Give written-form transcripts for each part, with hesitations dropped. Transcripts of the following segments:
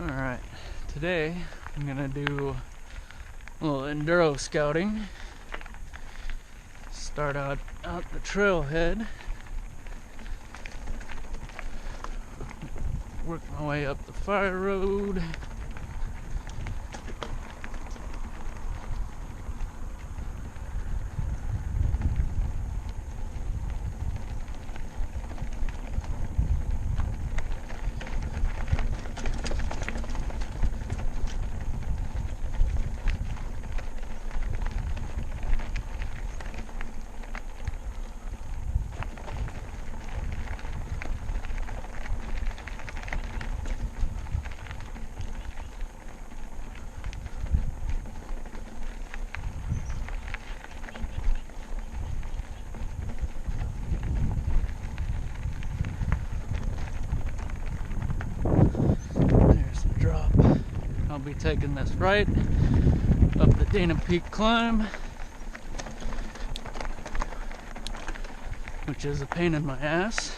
Alright, today I'm gonna do a little Enduro scouting. Start out the Trailhead. Work my way up the fire road. I'll be taking this right up the Dana Peak climb, which is a pain in my ass.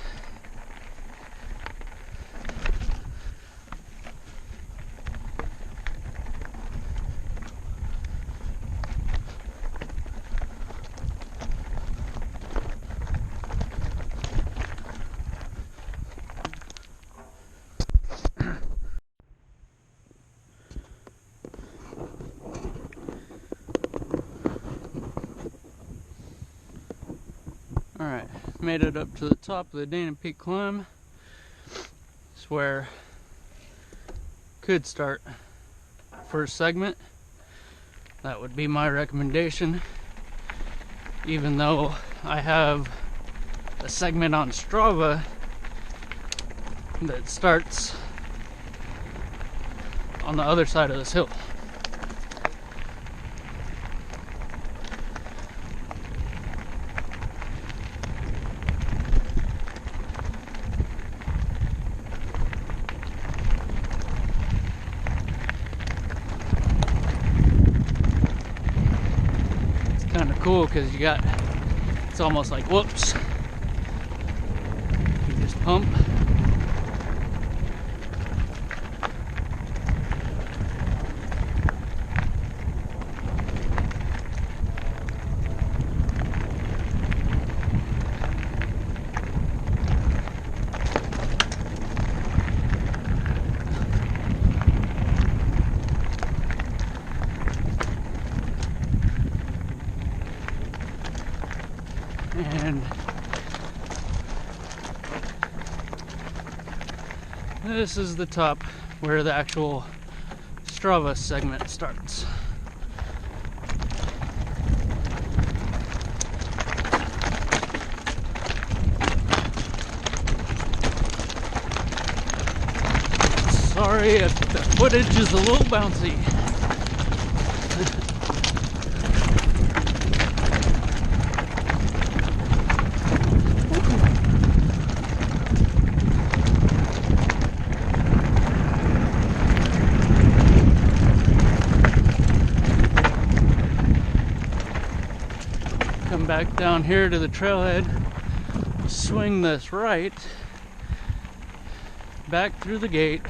Alright, made it up to the top of the Dana Peak climb. It's where could start first segment. That would be my recommendation. Even though I have a segment on Strava that starts on the other side of this hill. Kind of cool because it's almost like whoops, you just pump and this is the top where the actual Strava segment starts. Sorry if the footage is a little bouncy. Come back down here to the trailhead, swing this right, back through the gate,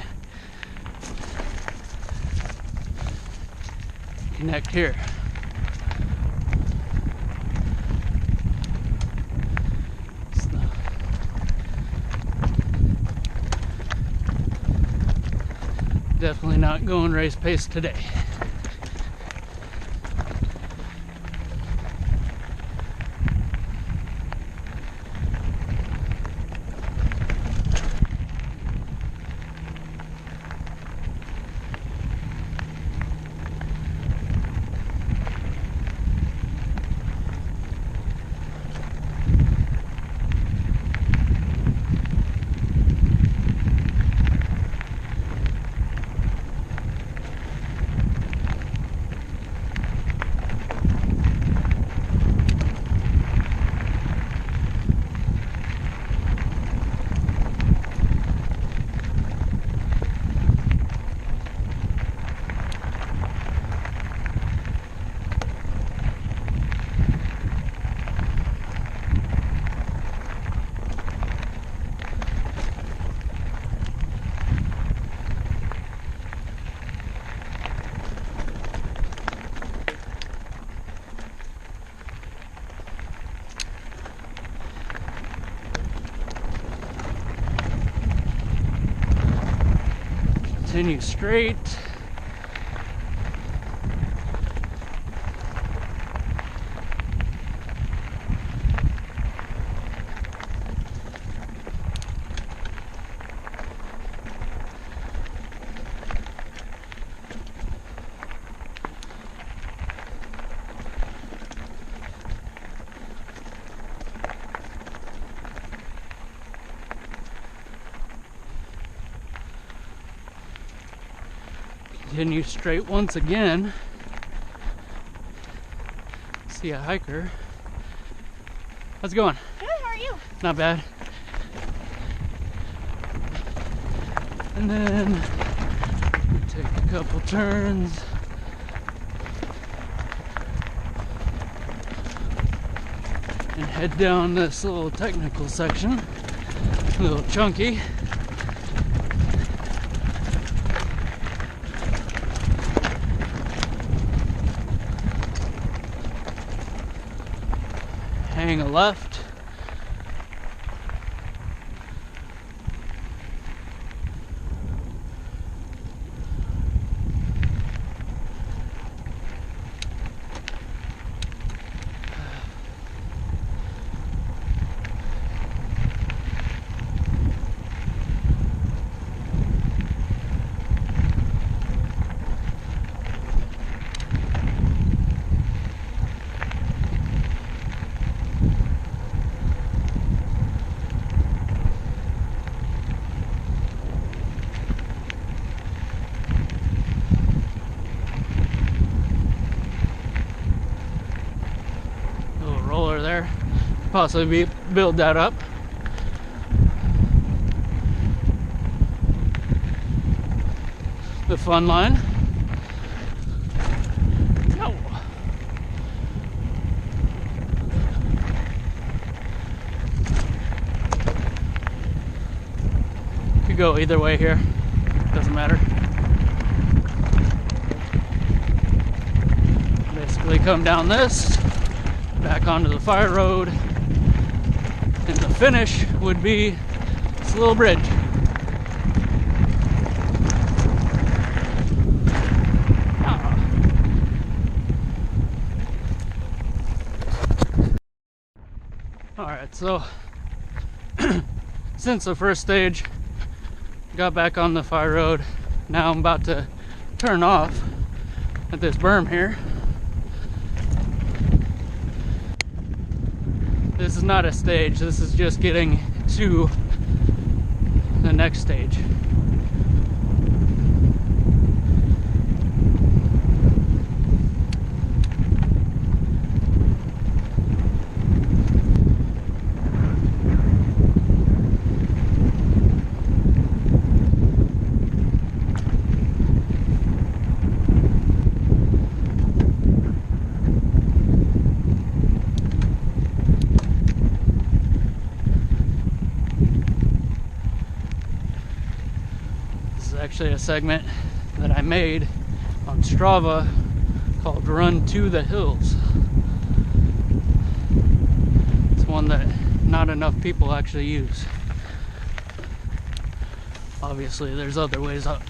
connect here. Definitely not going race pace today. Continue straight. Continue straight once again. See a hiker. How's it going? Good, how are you? Not bad. And then we take a couple turns. And head down this little technical section. A little chunky. Hang a left. Roller there, possibly build that up. The fun line. Oh. Could go either way here, doesn't matter. Basically come down this, back onto the fire road, and the finish would be this little bridge. Alright, so since the first stage, got back on the fire road. Now I'm about to turn off at this berm here. This is not a stage, this is just getting to the next stage. Actually a segment that I made on Strava called Run to the Hills. It's one that not enough people actually use. Obviously there's other ways up.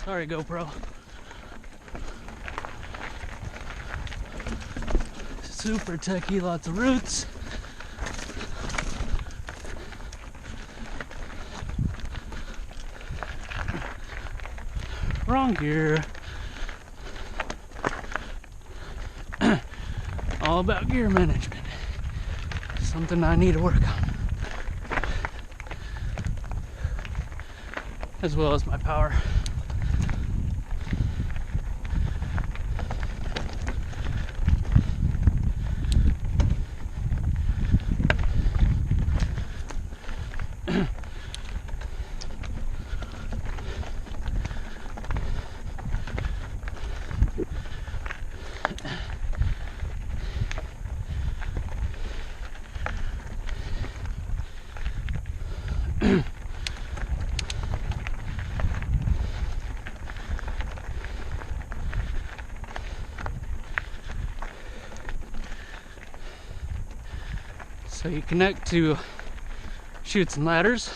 Sorry, GoPro. Super techy, lots of roots. Wrong gear. All about gear management. Something I need to work on. As well as my power. So you connect to chutes and ladders.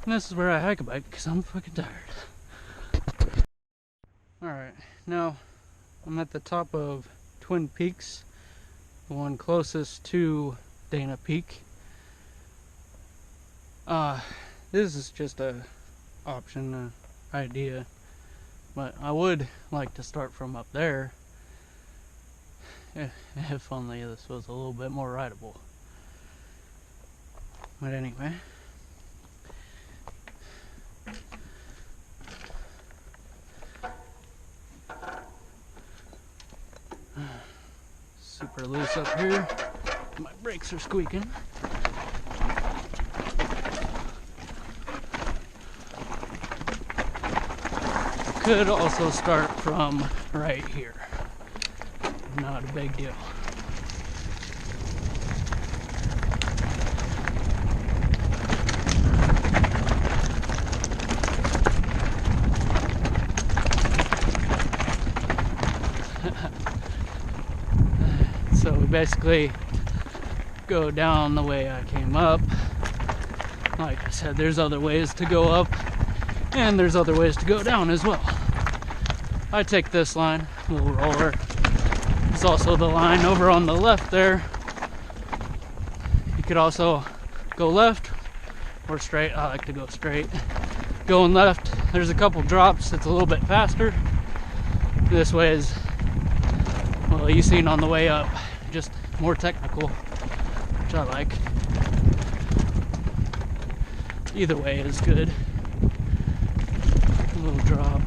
And this is where I hike a bike because I'm fucking tired. Alright, now I'm at the top of Twin Peaks, the one closest to Dana Peak. This is just a option, idea, but I would like to start from up there if only this was a little bit more rideable. But anyway, super loose up here. My brakes are squeaking. Could also start from right here. Not a big deal. So we basically go down the way I came up. Like I said, there's other ways to go up, and there's other ways to go down as well. I take this line, little roller. There's also the line over on the left there. You could also go left or straight. I like to go straight. Going left, there's a couple drops. It's a little bit faster. This way is, well, you've seen on the way up, just more technical, which I like. Either way is good. A little drop.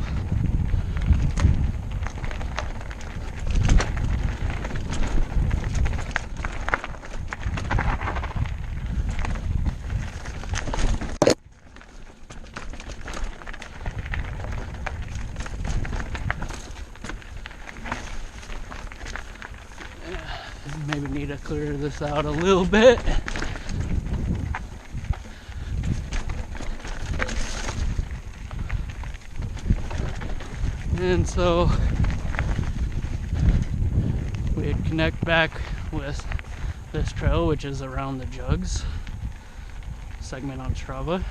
Maybe need to clear this out a little bit. And so we'd connect back with this trail, which is around the Jugs segment on Strava.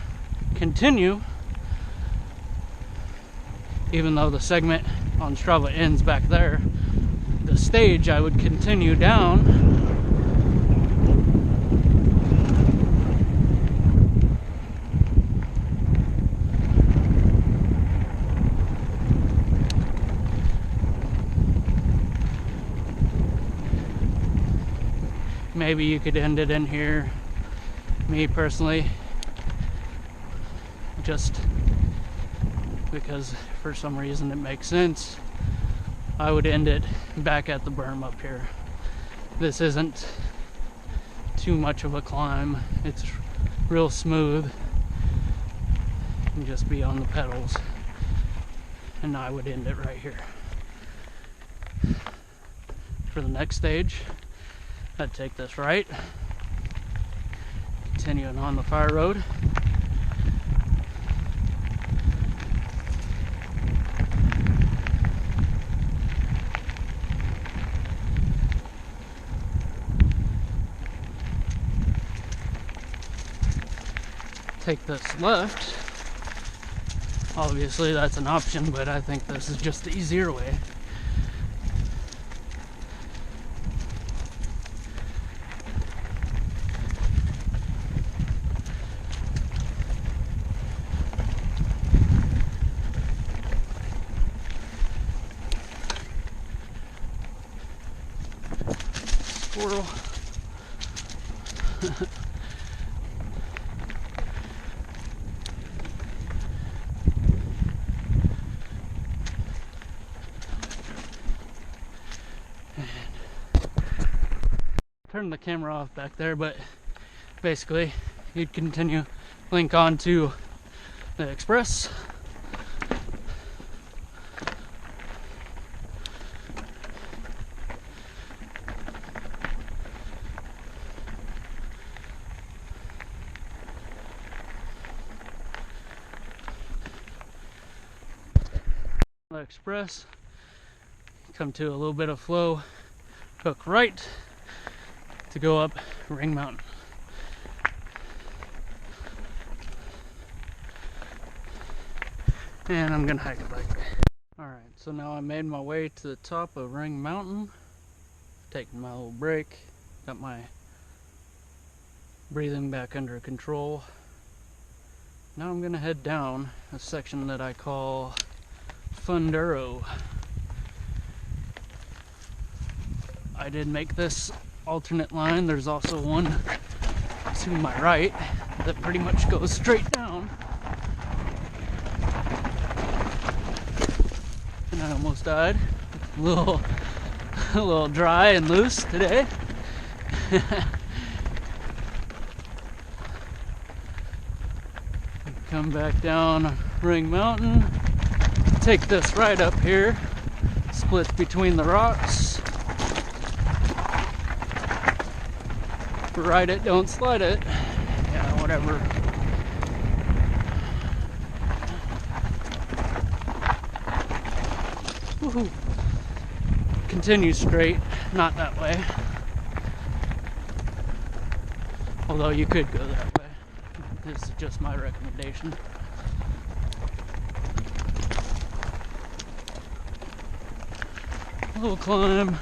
Continue, even though the segment on Strava ends back there, the stage I would continue down maybe you could end it in here. Me personally, just because for some reason it makes sense, I would end it back at the berm up here. This isn't too much of a climb. It's real smooth. And just be on the pedals. And I would end it right here. For the next stage, I'd take this right, continuing on the fire road. Take this left. Obviously that's an option, but I think this is just the easier way. Squirrel. Turn the camera off back there, but basically you'd continue link on to the express. The express, come to a little bit of flow, hook right, to go up Ring Mountain. And I'm gonna hike a bike. Alright, so now I made my way to the top of Ring Mountain. Taking my little break. Got my breathing back under control. Now I'm gonna head down a section that I call Enduro. I did make this alternate line. There's also one to my right that pretty much goes straight down. And I almost died. A little dry and loose today. Come back down Ring Mountain. Take this right up here. Splits between the rocks. Ride it, don't slide it. Yeah, whatever. Woohoo. Continue straight, not that way. Although you could go that way. This is just my recommendation. A little climb.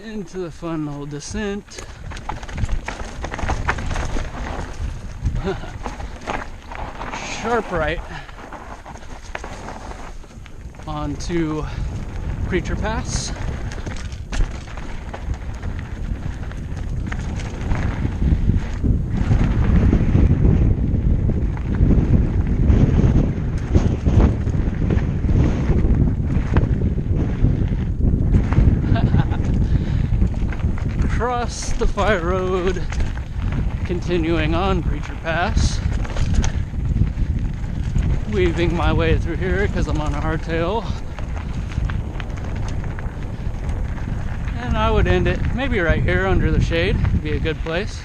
Into the fun little descent. Sharp right onto Preacher Pass. Across the fire road, continuing on Preacher Pass, weaving my way through here because I'm on a hardtail, and I would end it maybe right here under the shade. Would be a good place.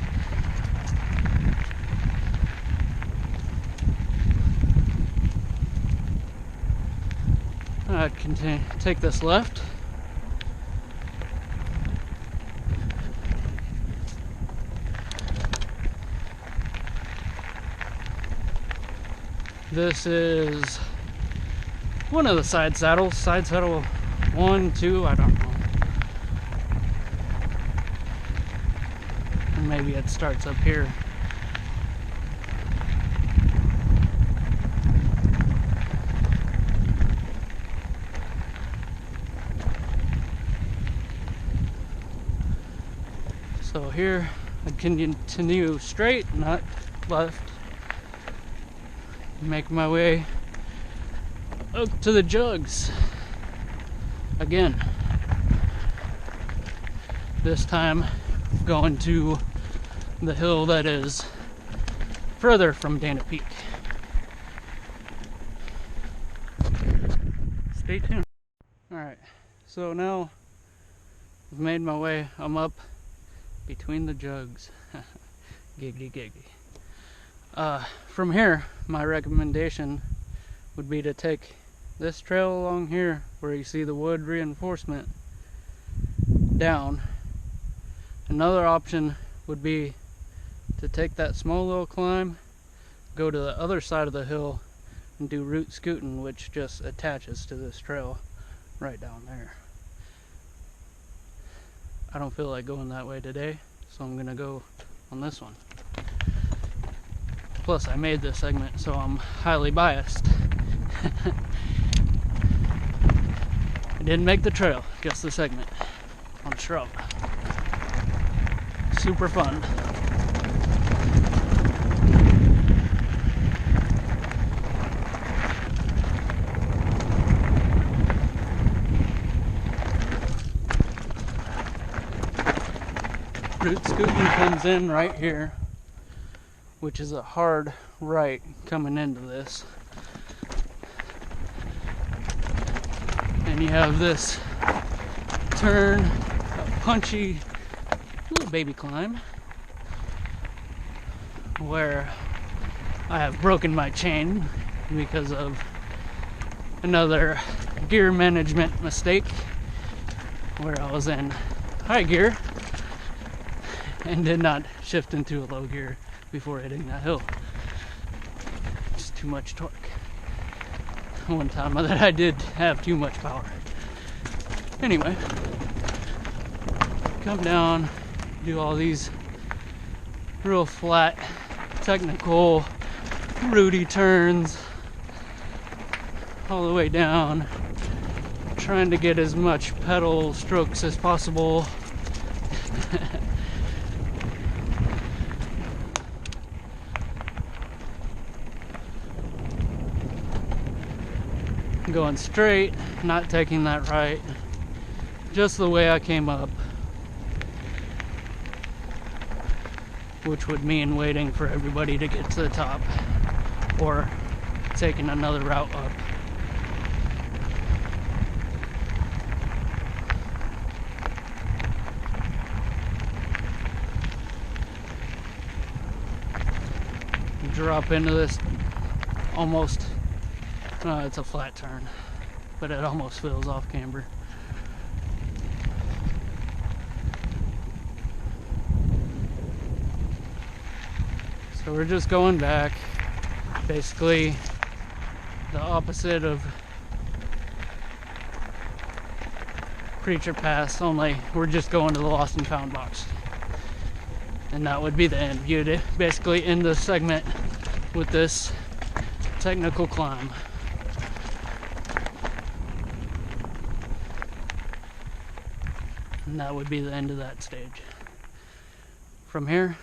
I'd take this left. This is one of the side saddles. Side saddle 1, 2, I don't know. And maybe it starts up here. So here I continue straight, not left. Make my way up to the jugs again. This time going to the hill that is further from Dana Peak. Stay tuned. Alright, so now I've made my way. I'm up between the jugs. Giggity giggity. From here, my recommendation would be to take this trail along here where you see the wood reinforcement down. Another option would be to take that small little climb, go to the other side of the hill and do route scooting, which just attaches to this trail right down there. I don't feel like going that way today, so I'm gonna go on this one. Plus, I made this segment, so I'm highly biased. I didn't make the trail, just the segment on shrub. Super fun. Route scooting comes in right here, which is a hard right coming into this. And you have this turn, a punchy little baby climb, where I have broken my chain because of another gear management mistake, where I was in high gear and did not shift into a low gear before hitting that hill. Just too much torque. One time that I did have too much power. Anyway, come down, do all these real flat, technical, rooty turns all the way down, trying to get as much pedal strokes as possible. Going straight, not taking that right, just the way I came up, which would mean waiting for everybody to get to the top or taking another route up. Drop into this almost, it's a flat turn, but it almost feels off camber. So we're just going back, basically the opposite of Preacher Pass, only we're just going to the Lost and Found box. And that would be the end. You'd basically end the segment with this technical climb. And that would be the end of that stage. From here,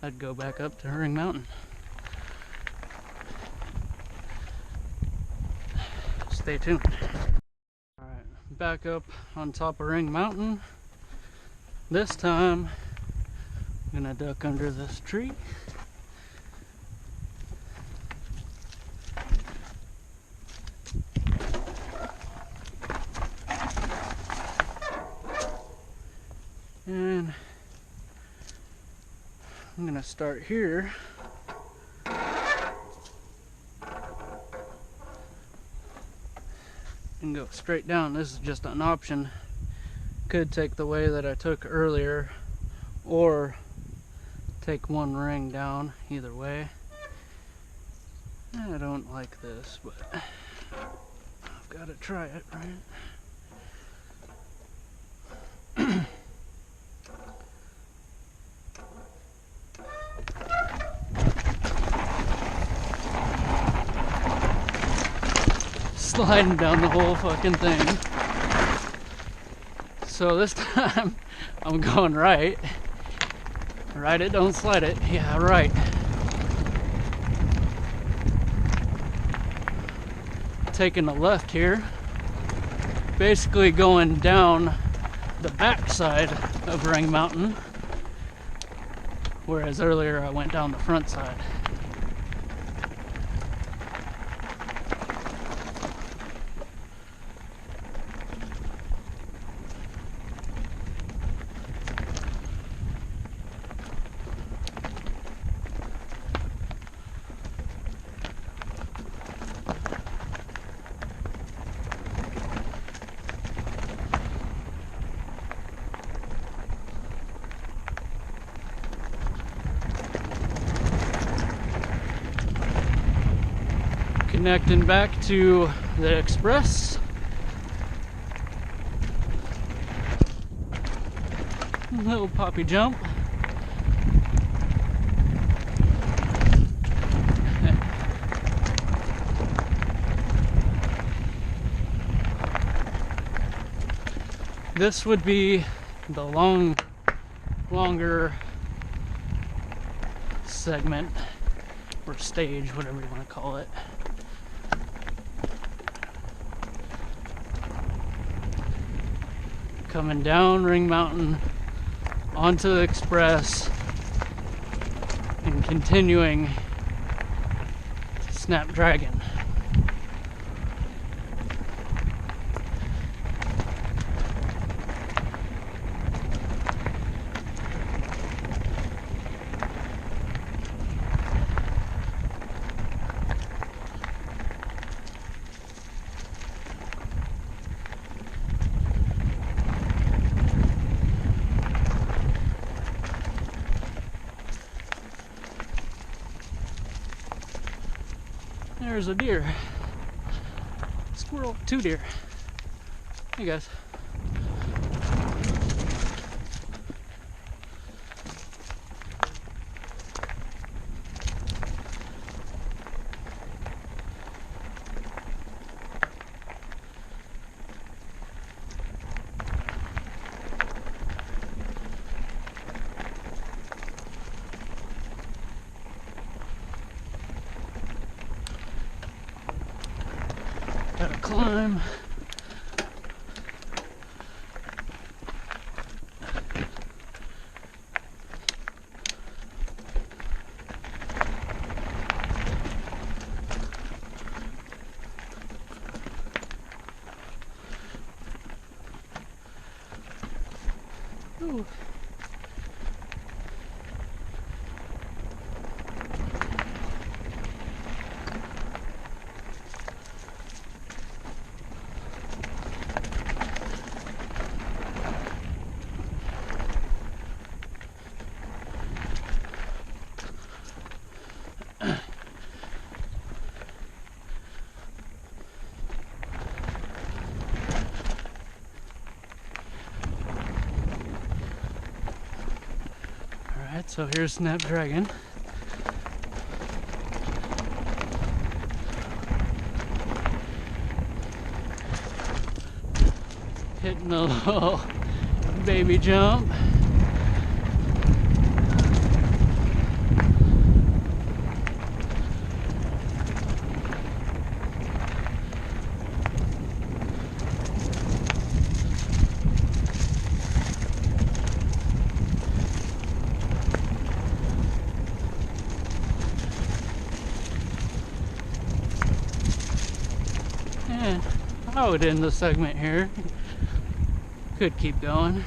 I'd go back up to Ring Mountain. Stay tuned. Alright, back up on top of Ring Mountain. This time, I'm gonna duck under this tree. And I'm gonna start here. And go straight down. This is just an option. Could take the way that I took earlier, or take one ring down. Either way, I don't like this, but I've got to try it, right? Sliding down the whole fucking thing. So this time I'm going right. Ride it, don't slide it. Yeah, right. Taking a left here. Basically going down the backside of Ring Mountain, whereas earlier I went down the front side. Connecting back to the express. Little poppy jump. This would be the longer segment or stage, whatever you want to call it. Coming down Ring Mountain onto the express and continuing to Snapdragon. There's a deer. Squirrel. 2 deer. Hey guys. Gotta climb. Ooh. Alright, so here's Snapdragon. Hitting a little baby jump. And I would end the segment here. Could keep going.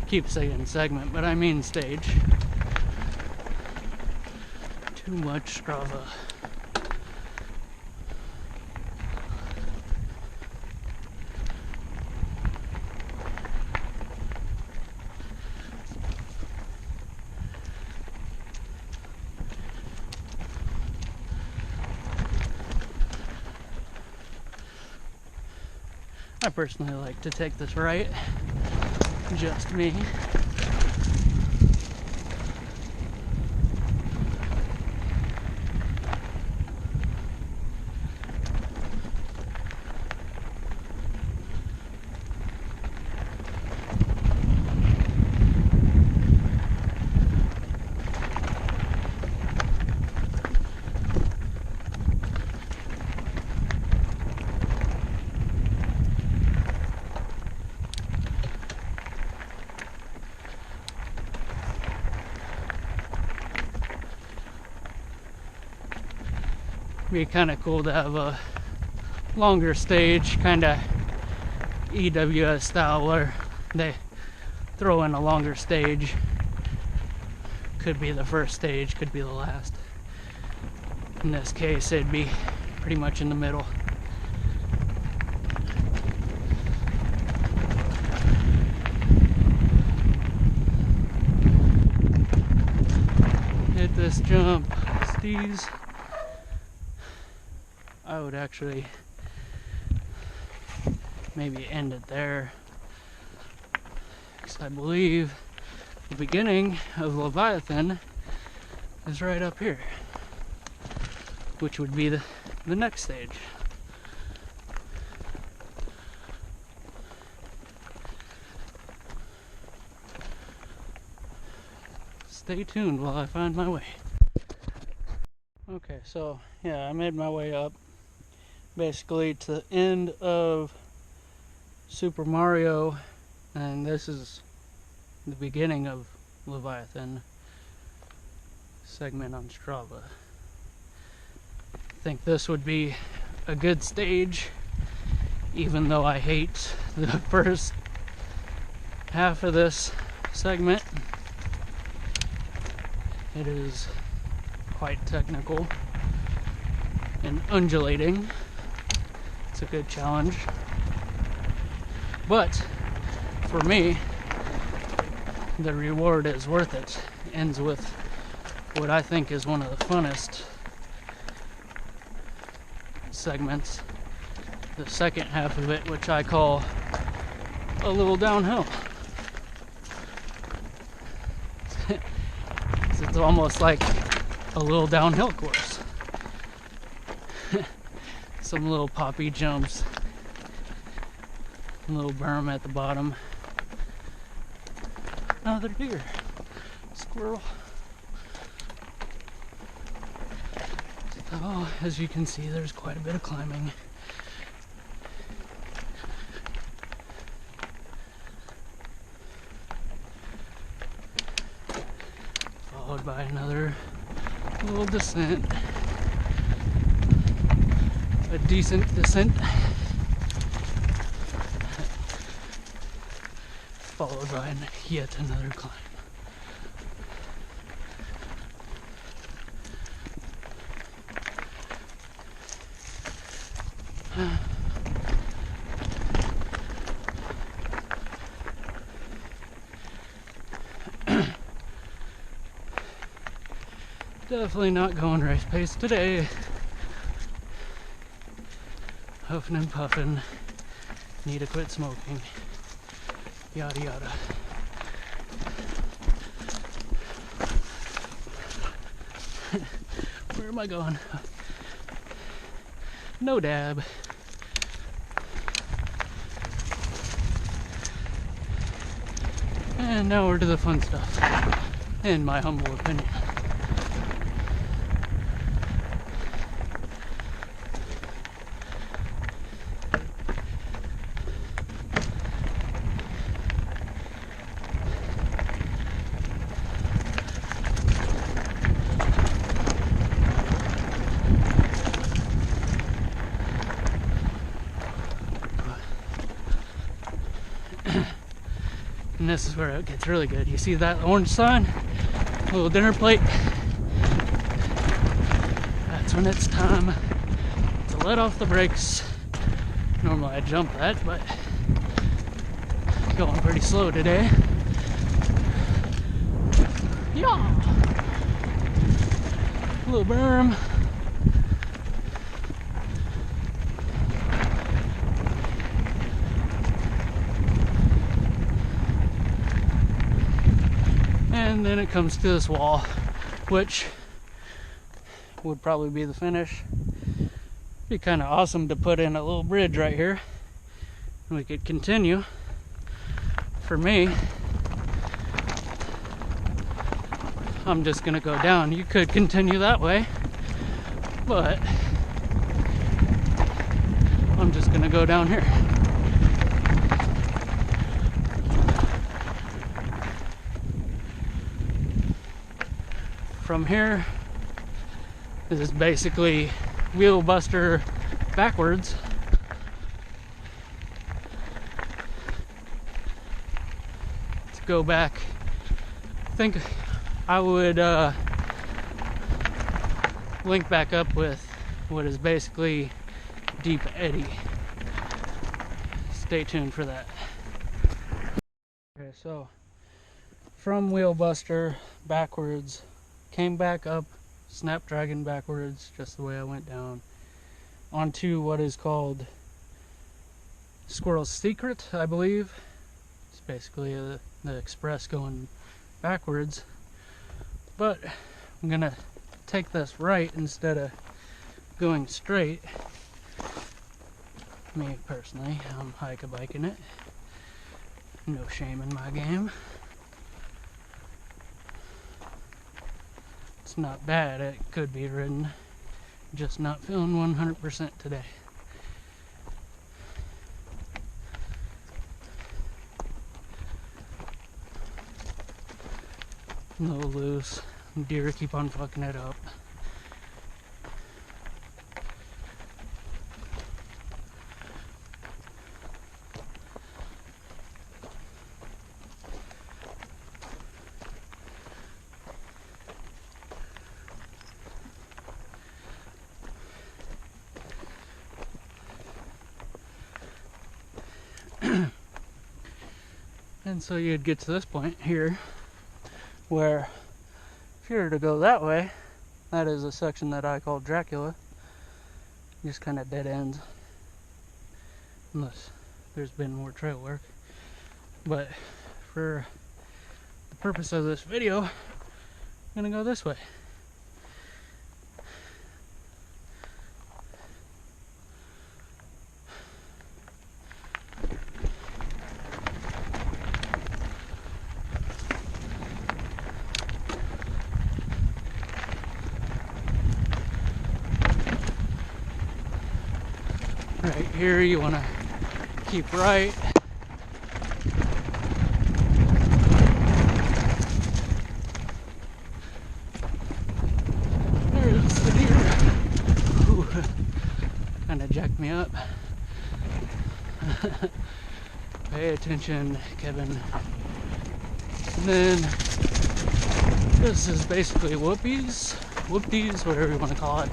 Keep saying segment, but I mean stage. Too much Strava. I personally like to take this right. Just me. Be kind of cool to have a longer stage, kind of EWS style, where they throw in a longer stage. Could be the first stage, could be the last. In this case, it'd be pretty much in the middle. Hit this jump, steez. I would actually maybe end it there, because I believe the beginning of Leviathan is right up here, which would be the next stage. Stay tuned while I find my way. Okay, so yeah, I made my way up basically to the end of Super Mario, and this is the beginning of Leviathan segment on Strava. I think this would be a good stage, even though I hate the first half of this segment. It is quite technical and undulating. It's a good challenge. But for me, the reward is worth it. Ends with what I think is one of the funnest segments. The second half of it, which I call a little downhill. It's almost like a little downhill course. Some little poppy jumps, a little berm at the bottom. Another deer, squirrel. So, as you can see, there's quite a bit of climbing. Followed by another little descent. A decent descent. Followed by yet another climb. Definitely not going race pace today. Huffing and puffing. Need to quit smoking. Yada yada. Where am I going? No dab. And now we're to the fun stuff, in my humble opinion. And this is where it gets really good. You see that orange sign? Little dinner plate. That's when it's time to let off the brakes. Normally I jump that, but going pretty slow today. Yeah. Little berm. And then it comes to this wall, which would probably be the finish. Be kind of awesome to put in a little bridge right here. And we could continue. For me, I'm just gonna go down. You could continue that way, but I'm just gonna go down here. From here, this is basically wheel buster backwards. To go back, I think I would link back up with what is basically Deep Eddy. Stay tuned for that. Okay, so from wheel buster backwards, came back up Snapdragon backwards, just the way I went down, onto what is called Squirrel's Secret, I believe. It's basically the express going backwards, but I'm gonna take this right instead of going straight. Me personally, I'm hike-a-biking it. No shame in my game. It's not bad, it could be ridden. Just not feeling 100% today. A little loose. Deer keep on fucking it up. And so you'd get to this point here where if you were to go that way, that is a section that I call Dracula, just kind of dead ends, unless there's been more trail work. But for the purpose of this video, I'm gonna go this way. Right here, you want to keep right. There's the deer. Kind of jacked me up. Pay attention, Kevin. And then this is basically whoopies, whatever you want to call it.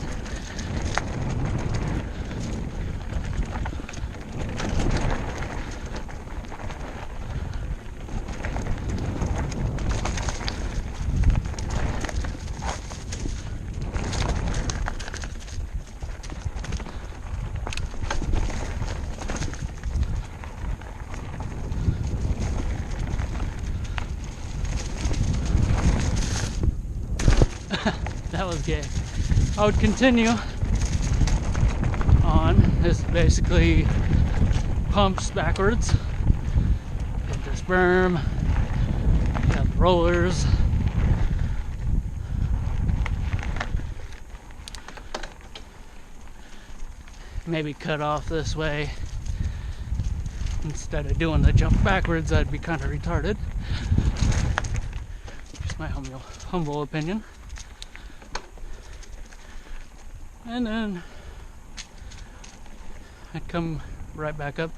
That was gay. I would continue on. This basically pumps backwards. Get this berm. Got the rollers. Maybe cut off this way. Instead of doing the jump backwards, I'd be kind of retarded. Just my humble opinion. And then I'd come right back up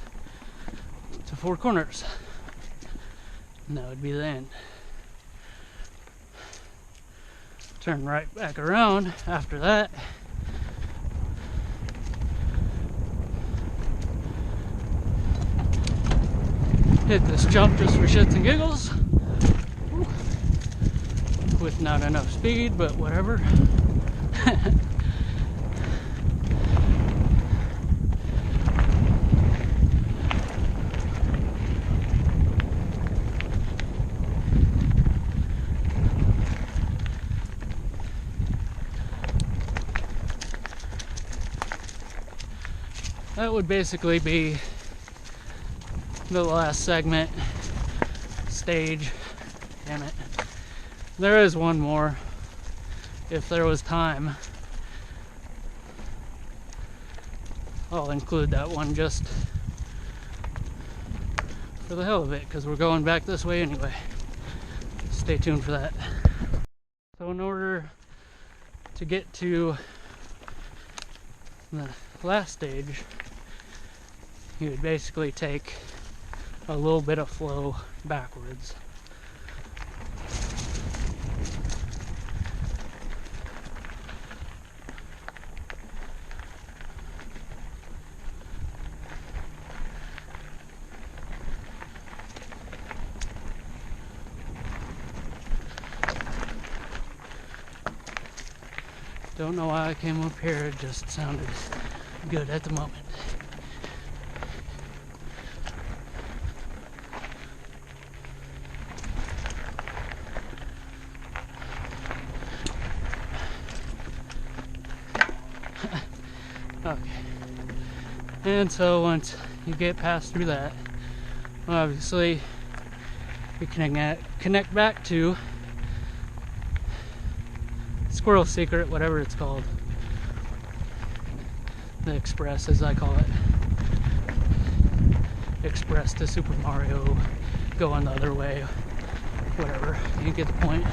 to Four Corners. And that would be the end. Turn right back around after that. Hit this jump just for shits and giggles. With not enough speed, but whatever. That would basically be the last segment, stage. Damn it. There is one more, if there was time. I'll include that one just for the hell of it, because we're going back this way anyway. Stay tuned for that. So in order to get to the last stage, you would basically take a little bit of flow backwards. Don't know why I came up here, it just sounded good at the moment. Okay. And so once you get past through that, obviously we connect back to Squirrel Secret, whatever it's called. The Express, as I call it. Express to Super Mario, going the other way, whatever. You get the point.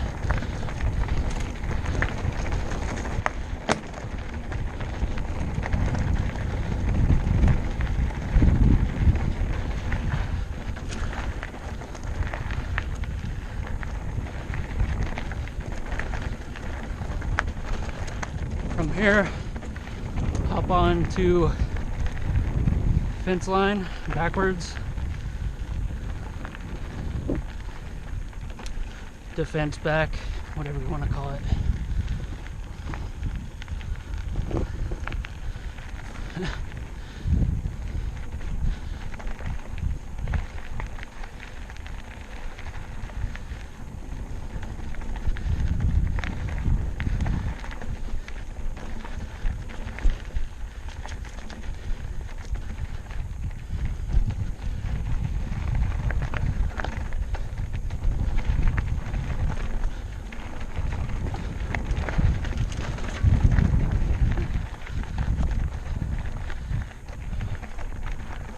From here, hop on to fence line backwards. Defense back, whatever you want to call it.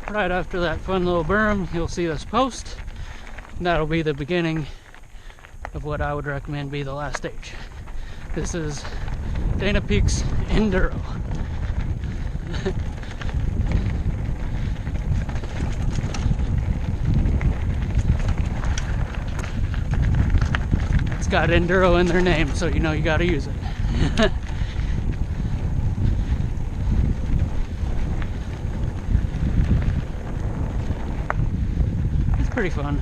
right after that fun little berm, you'll see this post. And that'll be the beginning of what I would recommend be the last stage. This is Dana Peak's Enduro. It's got Enduro in their name, so you know you gotta use it. It's pretty fun.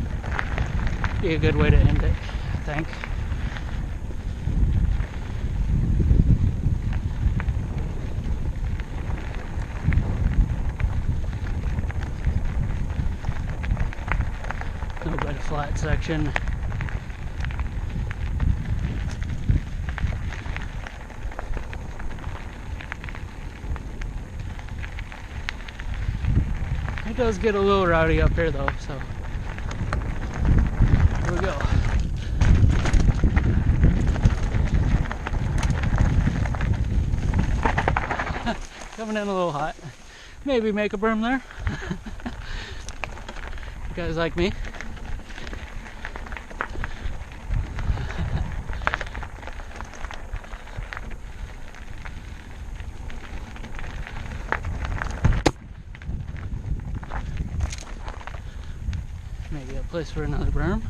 Be a good way to end it, I think. A little bit of flat section. It does get a little rowdy up here though, so here we go. Coming in a little hot. Maybe make a berm there. You guys like me? Maybe a place for another berm.